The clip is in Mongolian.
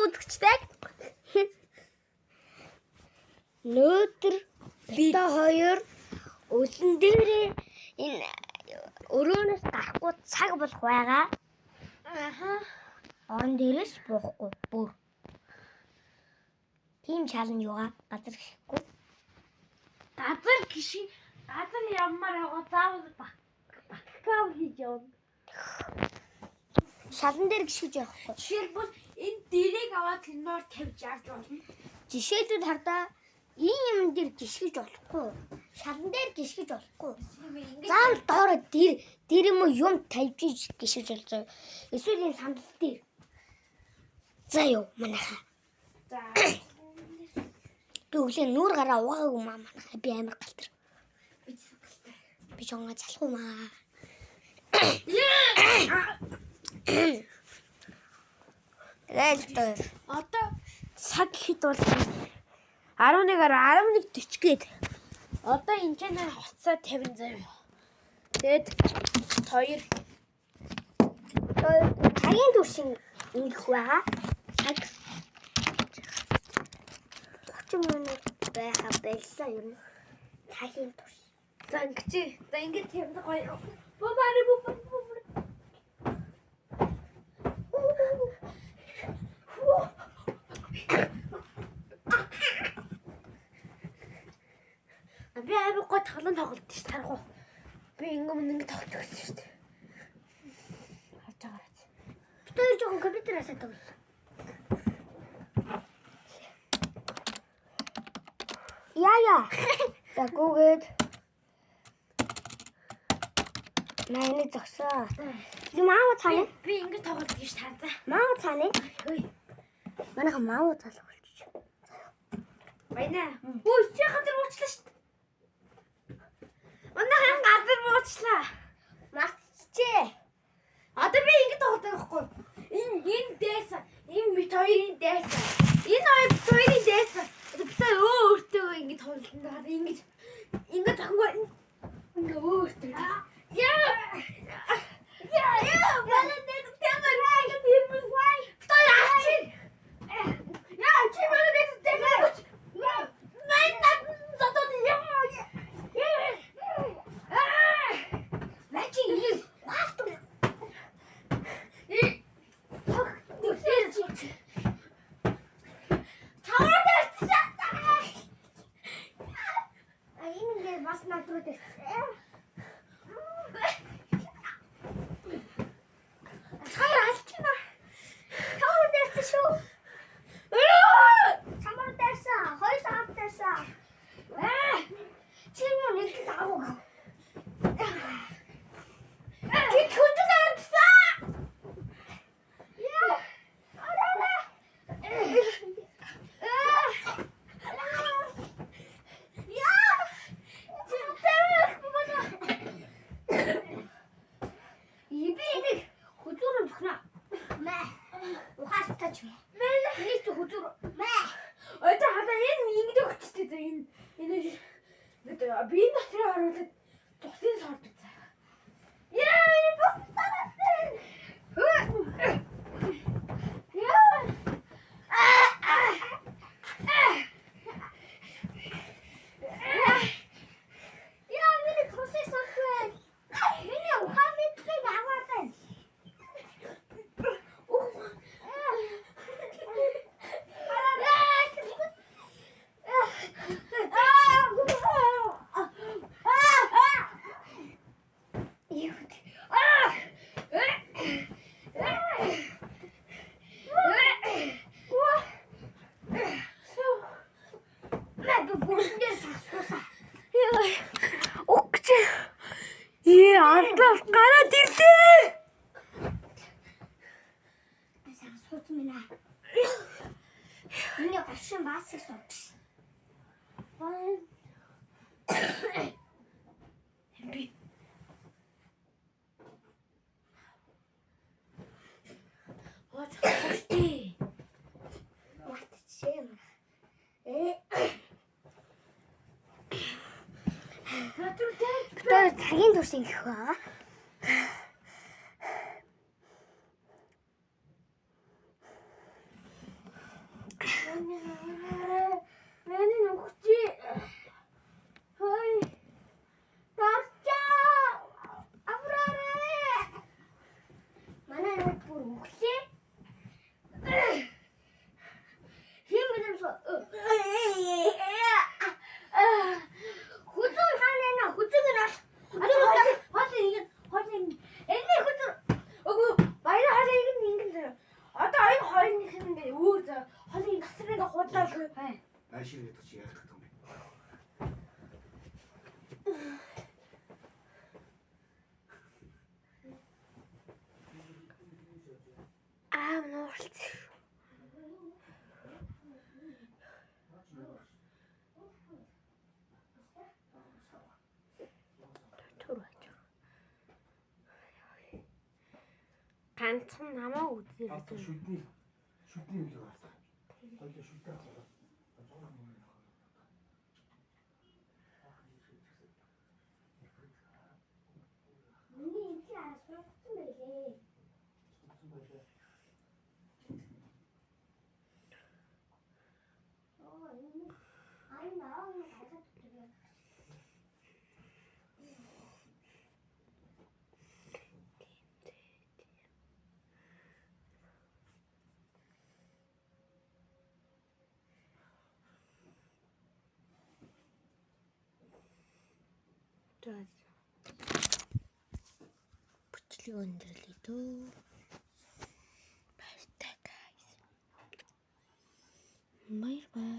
үзэгчтэй. Нөөдөр бид хоёр өлөн дээрээ энэ өрөөнөөс гарахгүй цаг болох байгаа. Орон дээрээс буухгүй бүр. Тим чаленж юугаа газар гიშгүй. Газар яммаар байгаа заавал баккав хийж явна. Шалан дээр гიშгэж явахгүй. Жишээлбэл энэ дэрийг аваад тэндээр тавьж явж болно. Жишээлбэл хардаа ийм юм дээр гიშгэж болохгүй. Шалан дээр гიშгэж болохгүй. Заавал доороо дэр юм уу юм тавьж гიშгэж болцоо. Эсвэл энэ сандал дээр. За юу манайхаа. За. Түглээ нүүр гараа угаагүй маа манайхаа би амар галтар. Би чонгаа залхуу маа. Тэгэл Одоо цаг хэд бол 11-аар 11:40 гээд. Одоо энэ ч нэ хоцоо 50 зав. Тэгэд 2 цагийн туршин ингэх байгаа. Цаг 30 минут байха байлаа юм. Цагийн турш. за ингэж. За ингэж юм гоё. Бомбари. Би аяа гоо тоглоом тоглолт ш тарах уу. Би ингэ тоглож байсан шүү дээ. Харж байгаарай. Би тэр жоохон компьютерээс тоглоо. Яа. За гүгээд. Найны зогсоо. Маа цаана. Би ингэ тоглолт гэж таа. Маа цаана. Хөөе. Манайха маа цаалах болчих. Байна. Өө чи газар уучлаа шүү дээ. Манайхан газар уучлаа. Мартчихээ. Одоо би ингэ тоглож байгаа байхгүй. Энэ дээс, энэ бит хоёрын дээс. Энэ хоёрын дээс. Би өөртөө ингэ тоглолтоо ингэ тохингоо ингэ өөртөө. Яа, баланэд тэмэр хайг тэмэр хай. Той ачи. Яа, чи баланэд тэмэр. Мэн над зодод яа. Мачи юу? Баату. Тох, дүүсэж. Таваарч. Энэ бас надруу дээр. Би энэ дотроо оруулаад цогцын сордог цаа. Яа, энэ бос санаатай. Ардлаас гараад ирлээ. Сайн сууц минь аа. Миний гашин баасыг сууц. Би What хошти. Мартчихээ. Тэр цагийн турш ингэх байгаа. Миний нүхчи. Хой. Тарча. Авраарэ. Манай нэг бүр өглөө. Хим гэдэмсо. Хүзүүн хаана хүзүүг нь ал. Эний хөдөр. Өгөө баяр халыг ингэн. Одоо аяг хоёрын ингээ өөр холын гасрыг худлаа. Ашиг гэдэг чи яах юм бэ? Нуурч. Ганцхан намаа үзээ. Шүдний юм л байна. Хоёул шүдтэй авах. Миний энэ асуусан байлээ. Энэ ай наа энэ хасаад өгдөг. Бүчлэг өндөрлөе дөө. Баяртай guys. Баяр.